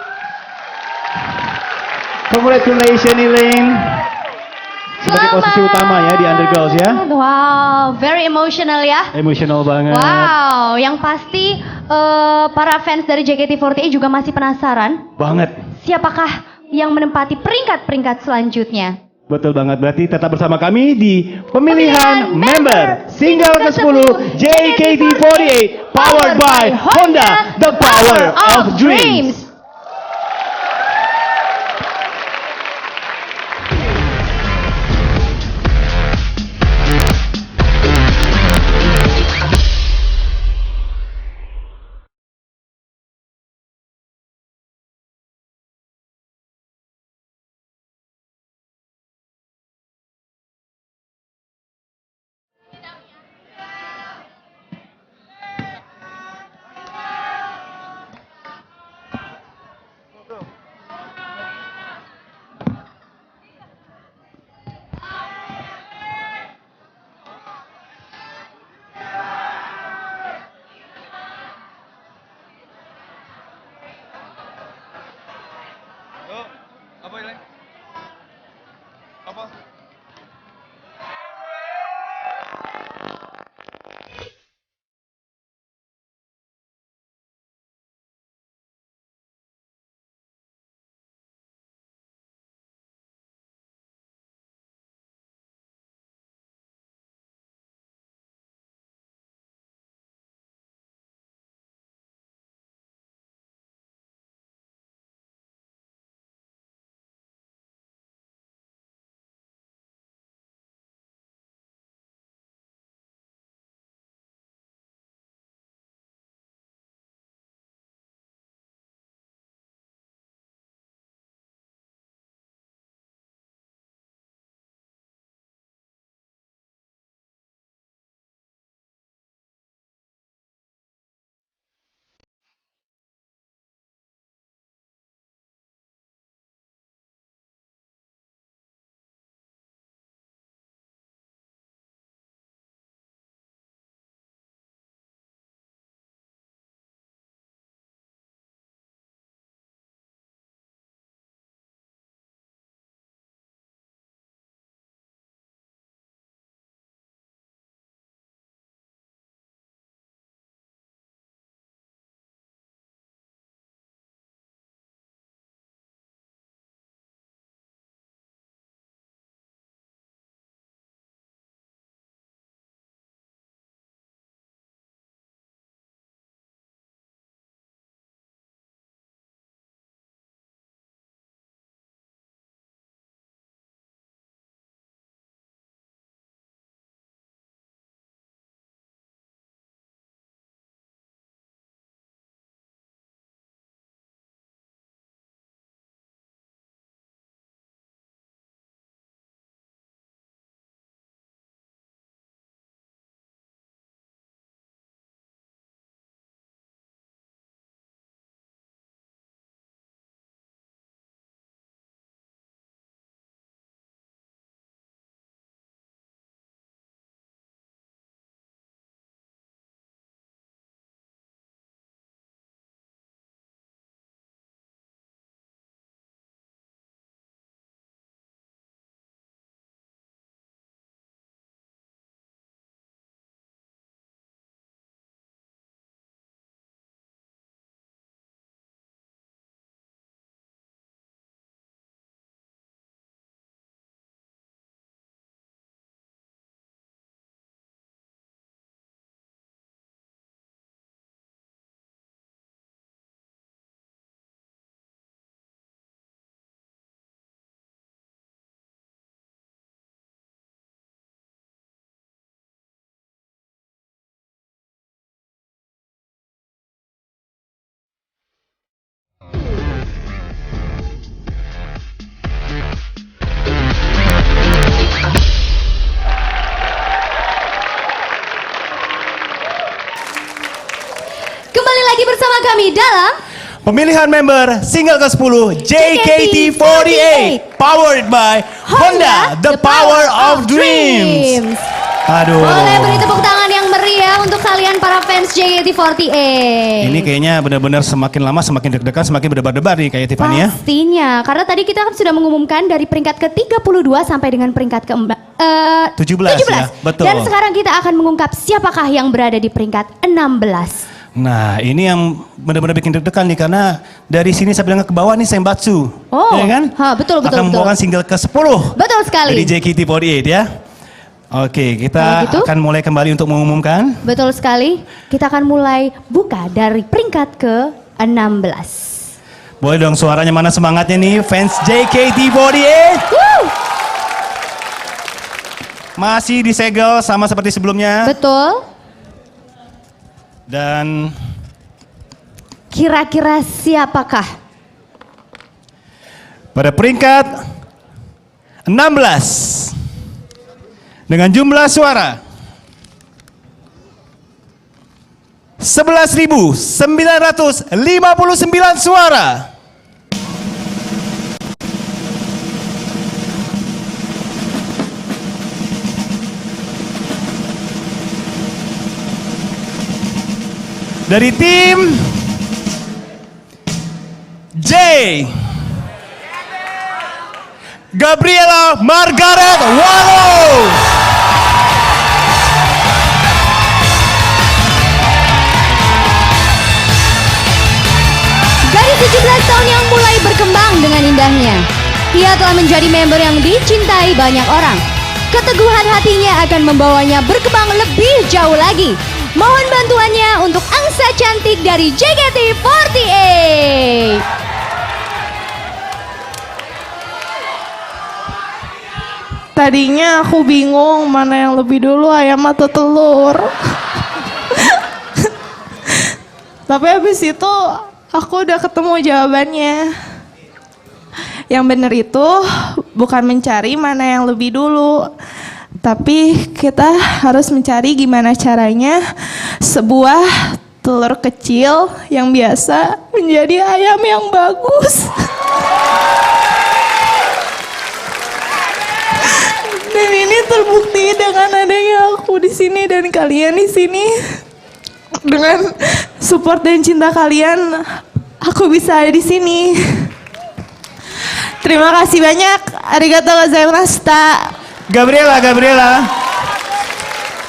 Congratulations Elaine. Sebagai posisi utama ya di Undergirls ya. Wow, very emotional ya. Emotional banget. Wow, yang pasti para fans dari JKT48 juga masih penasaran. Banget. Siapakah yang menempati peringkat-peringkat selanjutnya? Betul banget. Berarti tetap bersama kami di pemilihan member single ke-10 JKT48 powered by Honda, the power of dreams. lagi bersama kami dalam pemilihan member single ke-10 JKT48 powered by Honda, the power of dreams. Aduh. Boleh beri tepuk tangan yang meriah untuk kalian para fans JKT48. Ini kayaknya benar-benar semakin lama semakin deg-degan, semakin berdebar-debar nih kayak Tiffany ya. Pastinya, karena tadi kita kan sudah mengumumkan dari peringkat ke-32 sampai dengan peringkat ke-17. 17 ya, betul. Dan sekarang kita akan mengungkap siapakah yang berada di peringkat 16. Nah, ini yang benar-benar bikin deg-degan nih karena dari sini sampai dengan ke bawah nih Senbatsu. Oh, ya kan? betul. Akan membawakan single ke-10. Betul sekali. Dari JKT48 ya. Oke, kita gitu, akan mulai kembali untuk mengumumkan. Betul sekali. Kita akan mulai buka dari peringkat ke-16. Boleh dong suaranya, mana semangatnya nih fans JKT48? Masih disegel sama seperti sebelumnya. Betul. Dan kira-kira siapakah? Pada peringkat 16 dengan jumlah suara 11.959 suara. Dari tim Gabriela Margaret Wallace. Gadis 17 tahun yang mulai berkembang dengan indahnya. Ia telah menjadi member yang dicintai banyak orang. Keteguhan hatinya akan membawanya berkembang lebih jauh lagi. Mohon bantuannya untuk angsa cantik dari JKT48. Tadinya aku bingung mana yang lebih dulu, ayam atau telur. Tapi habis itu aku udah ketemu jawabannya. Yang benar itu bukan mencari mana yang lebih dulu, tapi kita harus mencari gimana caranya sebuah telur kecil yang biasa menjadi ayam yang bagus. Dan ini terbukti dengan adanya aku di sini dan kalian di sini. Dengan support dan cinta kalian, aku bisa ada di sini. Terima kasih banyak. Arigatou gozaimashita. Gabriela.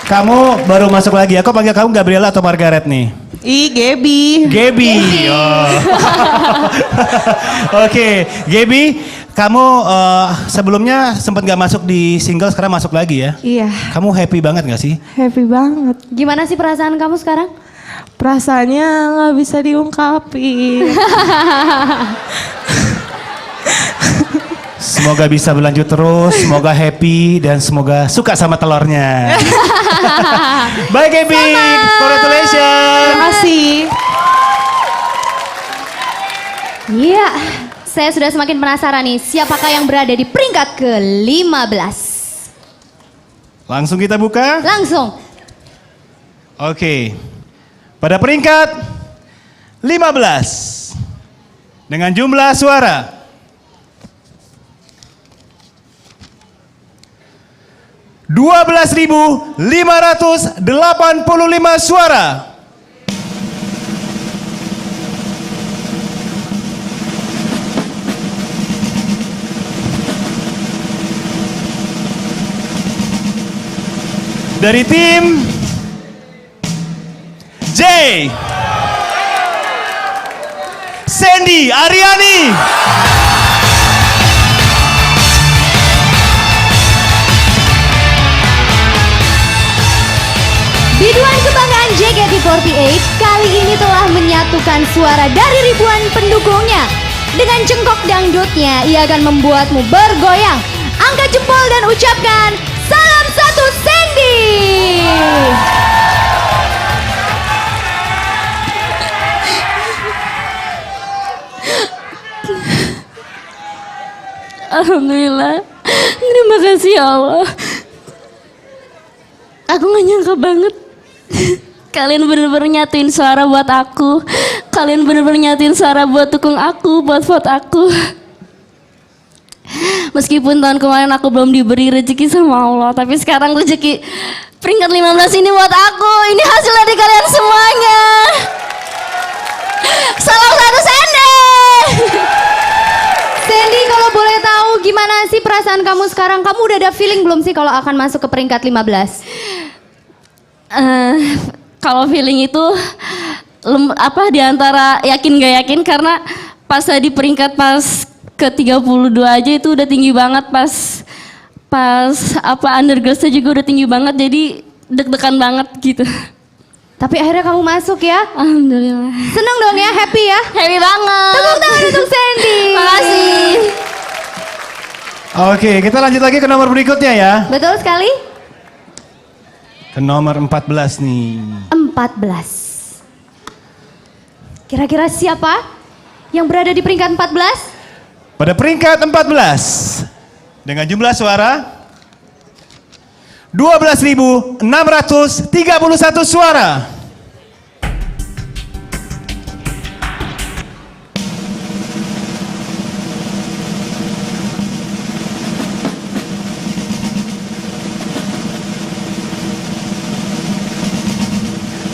Kamu baru masuk lagi. Aku panggil kamu Gabriela atau Margaret nih? Gaby. Oh. Oke, Gaby, kamu sebelumnya sempat gak masuk di single, sekarang masuk lagi ya? Iya, Kamu happy banget gak sih? happy banget. Gimana sih perasaan kamu sekarang? Perasaannya nggak bisa diungkapin. Semoga bisa berlanjut terus, semoga happy dan semoga suka sama telurnya. Bye Gaby, congratulations. Terima kasih. Iya, saya sudah semakin penasaran nih, siapakah yang berada di peringkat ke-15? Langsung kita buka. Langsung. Oke. Pada peringkat 15 dengan jumlah suara 12.585 suara. Dari tim J, Sandy Ariani. Biduan kebanggaan JKT48 kali ini telah menyatukan suara dari ribuan pendukungnya. Dengan cengkok dangdutnya, ia akan membuatmu bergoyang. Angkat jempol dan ucapkan salam satu Sandy. Alhamdulillah. Terima kasih ya Allah. Aku gak nyangka banget. Kalian bener-bener nyatuin suara buat aku. Kalian bener-bener nyatuin suara buat dukung aku, buat vote aku. Meskipun tahun kemarin aku belum diberi rezeki sama Allah, tapi sekarang rezeki peringkat 15 ini buat aku. Ini hasil dari kalian semuanya. Salam satu Sandy. Sandy, kalau boleh tahu gimana sih perasaan kamu sekarang? Kamu udah ada feeling belum sih kalau akan masuk ke peringkat 15? Kalau feeling itu di antara yakin gak yakin, karena pas di peringkat pas ke 32 aja itu udah tinggi banget, pas undergirls-nya juga udah tinggi banget, jadi deg-degan banget gitu. Tapi akhirnya kamu masuk ya? Alhamdulillah. Seneng dong ya, happy ya? Happy banget. Tepuk tangan untuk Sandy. Makasih. Oke, kita lanjut lagi ke nomor berikutnya ya. Betul sekali. Ke nomor 14 nih. 14. Kira-kira siapa yang berada di peringkat 14? Pada peringkat 14 dengan jumlah suara 12.631 suara.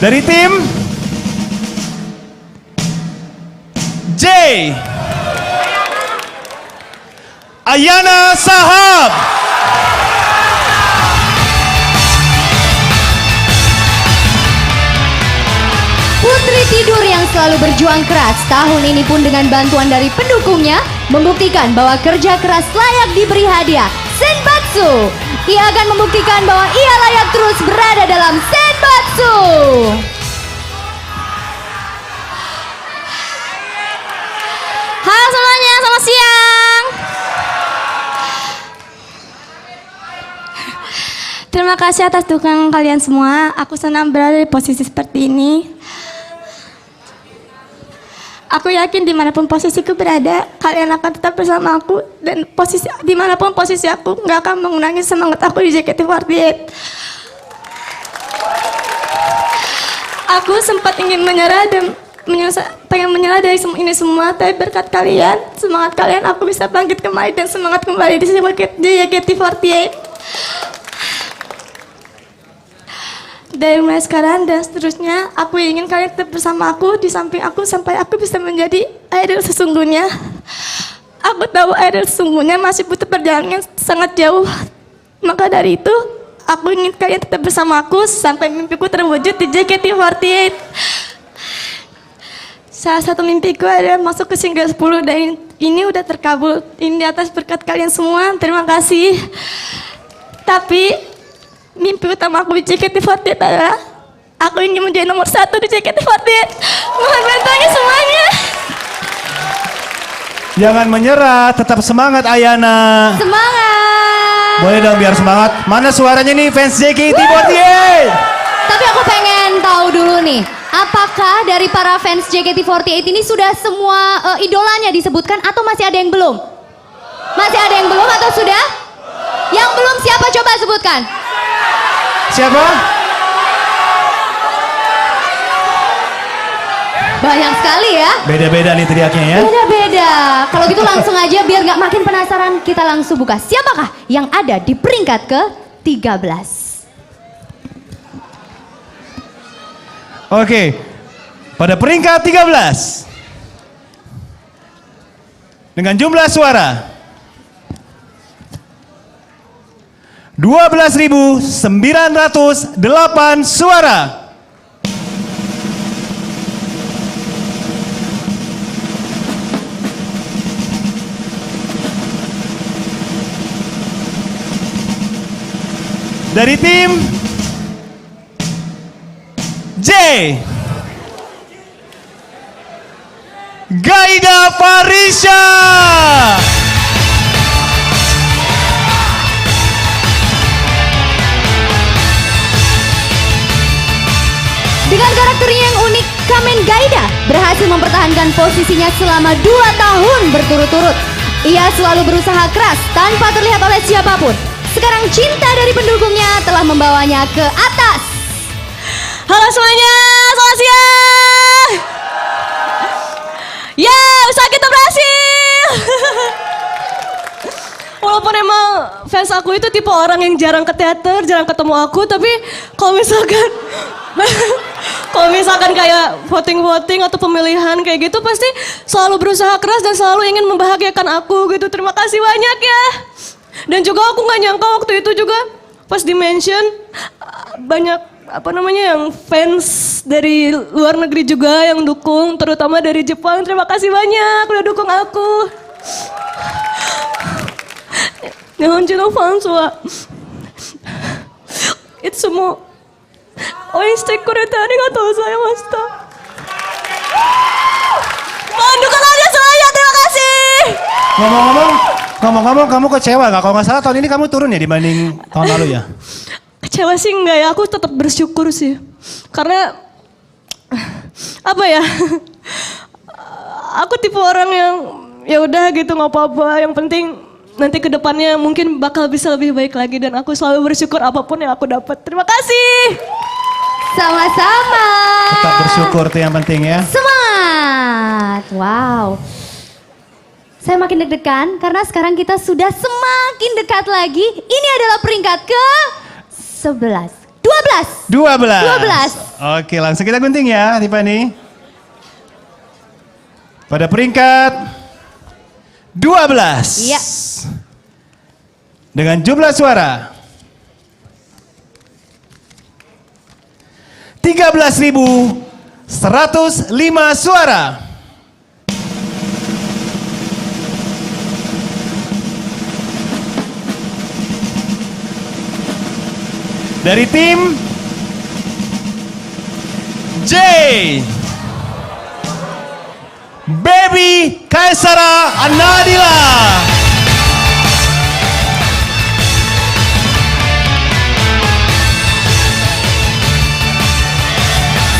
Dari tim J, Ayana Sahab. Putri Tidur yang selalu berjuang keras, tahun ini pun dengan bantuan dari pendukungnya membuktikan bahwa kerja keras layak diberi hadiah. Senbatsu, ia akan membuktikan bahwa ia layak terus berada dalam Senbatsu. Halo semuanya, selamat siang. Terima kasih atas dukungan kalian semua. Aku senang berada di posisi seperti ini. Aku yakin dimanapun posisiku berada, kalian akan tetap bersama aku. Dan dimanapun posisi aku, nggak akan mengurangi semangat aku di JKT48. Aku sempat ingin menyerah dan pengen menyerah dari ini semua, tapi berkat kalian, semangat kalian, aku bisa bangkit kembali dan semangat kembali di JKT48. Dari mulai sekarang dan seterusnya, aku ingin kalian tetap bersama aku, di samping aku, sampai aku bisa menjadi idol sesungguhnya. Aku tahu idol sesungguhnya masih butuh perjalanan yang sangat jauh. Maka dari itu, aku ingin kalian tetap bersama aku sampai mimpiku terwujud di JKT48. Salah satu mimpiku adalah masuk ke single 10 dan ini udah terkabul. Ini di atas berkat kalian semua, terima kasih. Tapi mimpi utama aku di JKT48 adalah aku ingin menjadi nomor 1 di JKT48. Mohon bantuannya semuanya. Jangan menyerah, tetap semangat Ayana. Semangat. Boleh dong biar semangat. Mana suaranya nih fans JKT48? Tapi aku pengen tahu dulu nih, apakah dari para fans JKT48 ini sudah semua idolanya disebutkan atau masih ada yang belum? Masih ada yang belum atau sudah? Yang belum siapa coba sebutkan? Siapa? Banyak sekali ya. Beda-beda nih teriaknya ya. Beda-beda. Kalau gitu langsung aja biar nggak makin penasaran, kita langsung buka. Siapakah yang ada di peringkat ke-13? Oke. Pada peringkat 13 dengan jumlah suara 12.908 suara. Dari tim J, Gaida Farisha. Dengan karakternya yang unik, Kamen Gaida berhasil mempertahankan posisinya selama 2 tahun berturut-turut. Ia selalu berusaha keras tanpa terlihat oleh siapapun. Sekarang cinta dari pendukungnya telah membawanya ke atas. Halo semuanya, selamat siang. Ya, usaha kita berhasil. Walaupun emang fans aku itu tipe orang yang jarang ke teater, jarang ketemu aku, tapi kalau misalkan kayak voting-voting atau pemilihan kayak gitu pasti selalu berusaha keras dan selalu ingin membahagiakan aku gitu. Terima kasih banyak ya. Dan juga aku nggak nyangka waktu itu juga pas di mention banyak yang fans dari luar negeri juga yang dukung, terutama dari Jepang. Terima kasih banyak udah dukung aku. Nihonjin no fans wa itsumo oishite kurete arigatou gozaimashita. Mohon dukungannya semuanya, terima kasih. Ngomong-ngomong kamu kecewa nggak? Kalau nggak salah tahun ini kamu turun ya dibanding tahun lalu ya? Kecewa sih enggak ya, aku tetap bersyukur sih. Karena apa ya? Aku tipe orang yang ya udah gitu nggak apa-apa. Yang penting nanti kedepannya mungkin bakal bisa lebih baik lagi dan aku selalu bersyukur apapun yang aku dapat. Terima kasih. Sama-sama. Tetap bersyukur tuh yang penting ya. Semangat. Wow. Saya makin deg-degan karena sekarang kita sudah semakin dekat lagi. Ini adalah peringkat ke-11. 12. Oke, langsung kita gunting ya, Tiffany. Pada peringkat 12. Iya. dengan jumlah suara 13.105 suara. Dari tim J, Baby Kaisara Anadila.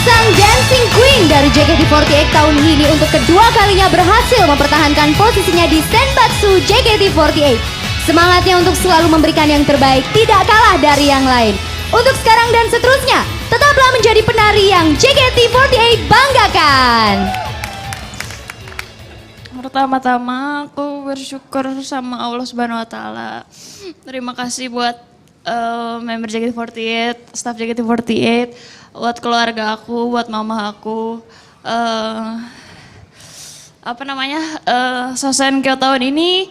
Sang Dancing Queen dari JKT48 tahun ini untuk kedua kalinya berhasil mempertahankan posisinya di Senbatsu JKT48. Semangatnya untuk selalu memberikan yang terbaik tidak kalah dari yang lain. Untuk sekarang dan seterusnya, tetaplah menjadi penari yang JKT48 banggakan. Pertama-tama aku bersyukur sama Allah Subhanahu wa taala. Terima kasih buat member JKT48, staff JKT48, buat keluarga aku, buat mama aku. Sosenko tahun ini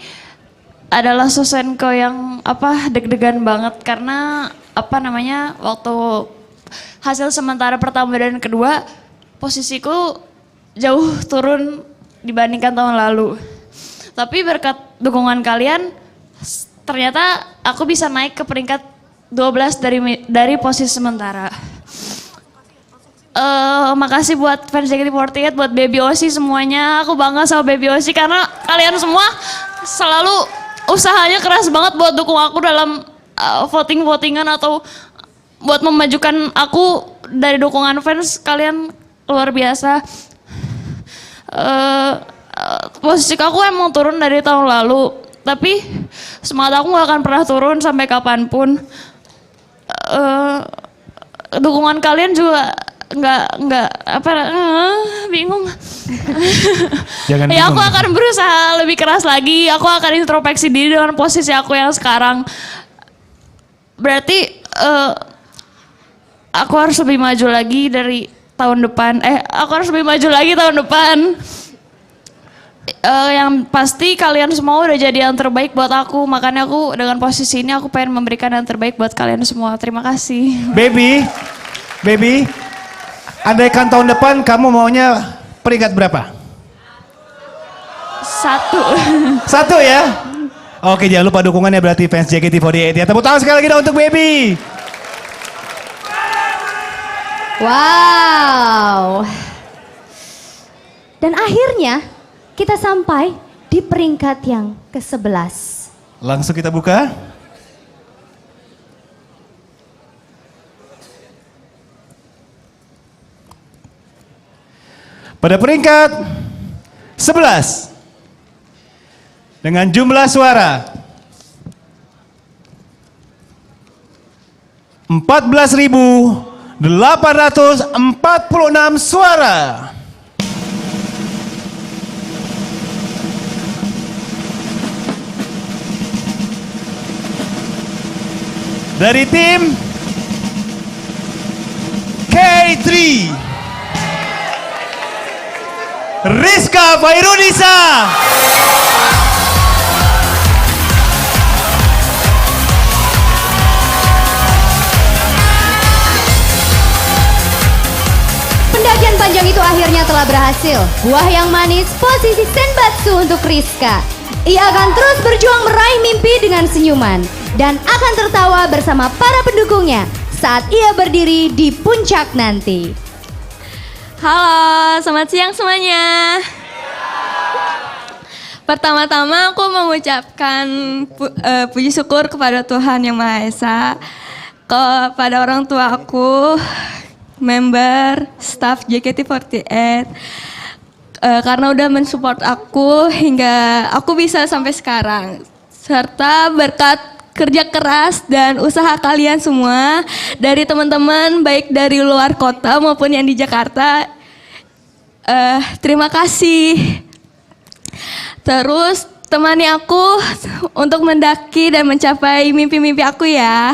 adalah Sosenko yang deg-degan banget karena waktu hasil sementara pertama dan kedua posisiku jauh turun dibandingkan tahun lalu. Tapi berkat dukungan kalian ternyata aku bisa naik ke peringkat 12 dari posisi sementara. Makasih buat fans JKT48, buat Baby Oshi semuanya. Aku bangga sama Baby Oshi karena kalian semua selalu usahanya keras banget buat dukung aku dalam voting-votingan atau buat memajukan aku dari dukungan fans. Kalian luar biasa. Posisi aku emang turun dari tahun lalu, tapi semangat aku gak akan pernah turun sampai kapanpun. Dukungan kalian juga bingung. Jangan Ya bingung. aku akan berusaha lebih keras lagi. Aku akan introspeksi diri dengan posisi aku yang sekarang. Berarti aku harus lebih maju lagi dari tahun depan. Aku harus lebih maju lagi tahun depan. Yang pasti kalian semua udah jadi yang terbaik buat aku. Makanya aku dengan posisi ini aku pengen memberikan yang terbaik buat kalian semua. Terima kasih. Baby, andaikan tahun depan kamu maunya peringkat berapa? 1. 1 ya? Oke, jangan lupa dukungannya berarti fans JKT48 ya. Tepuk tangan sekali lagi dong untuk Baby. Wow. Dan akhirnya kita sampai di peringkat yang ke-11. Langsung kita buka. Pada peringkat 11 dengan jumlah suara 14.846 suara. Dari tim K3, Rizka Fairunisa. Pendakian panjang itu akhirnya telah berhasil. Buah yang manis, posisi Senbatsu untuk Rizka. Ia akan terus berjuang meraih mimpi dengan senyuman dan akan tertawa bersama para pendukungnya saat ia berdiri di puncak nanti. Halo, selamat siang semuanya. Pertama-tama aku mengucapkan puji syukur kepada Tuhan Yang Maha Esa, kepada orang tua aku, member, staff JKT48, karena udah mensupport aku hingga aku bisa sampai sekarang. Serta berkat kerja keras dan usaha kalian semua dari teman-teman baik dari luar kota maupun yang di Jakarta. Terima kasih. Terus temani aku untuk mendaki dan mencapai mimpi-mimpi aku ya.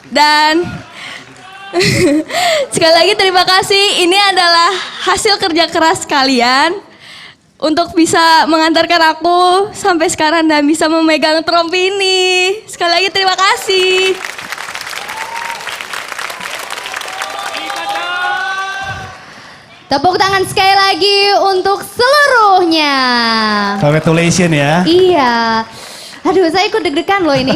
Dan sekali lagi terima kasih. Ini adalah hasil kerja keras kalian. untuk bisa mengantarkan aku sampai sekarang dan bisa memegang trompi ini. Sekali lagi terima kasih. Tepuk tangan sekali lagi untuk seluruhnya. Congratulations ya. Iya. Aduh, saya ikut deg-degan loh ini.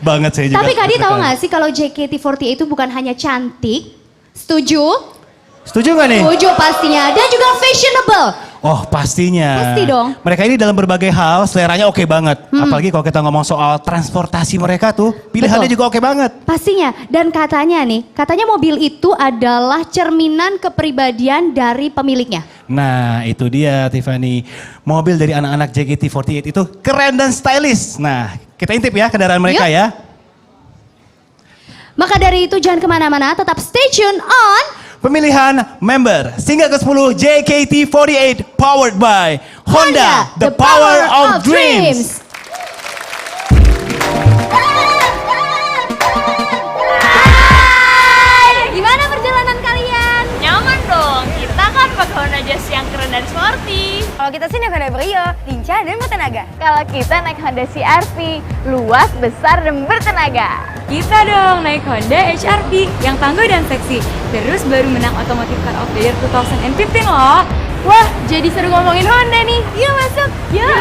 Banget saya juga. Tapi Kak Di tahu deg-degan. nggak sih kalau JKT48 itu bukan hanya cantik, setuju? Setuju nggak nih? Setuju pastinya. Dan juga fashionable. Oh pastinya. Pasti dong. Mereka ini dalam berbagai hal seleranya oke banget. Apalagi kalau kita ngomong soal transportasi mereka tuh, pilihannya Betul. juga oke banget. Pastinya. Dan katanya mobil itu adalah cerminan kepribadian dari pemiliknya. Nah itu dia Tiffany. Mobil dari anak-anak JKT48 itu keren dan stylish. Nah kita intip ya kendaraan mereka Yuk. ya. Maka dari itu jangan kemana-mana, tetap stay tune on Pemilihan member single ke-10 JKT48 powered by Honda, the power of dreams. Hai, gimana perjalanan kalian? Nyaman dong, kita kan pakai Honda Jazz yang keren dan sporty. Kalau kita sih naik Honda Brio, lincah dan bertenaga. Kalau kita naik Honda CR-V, luas, besar, dan bertenaga. Kita dong naik Honda HR-V yang tangguh dan seksi. Terus baru menang Automotive Car of the Year 2015 loh. Wah, jadi seru ngomongin Honda nih. Yuk masuk. Yuk.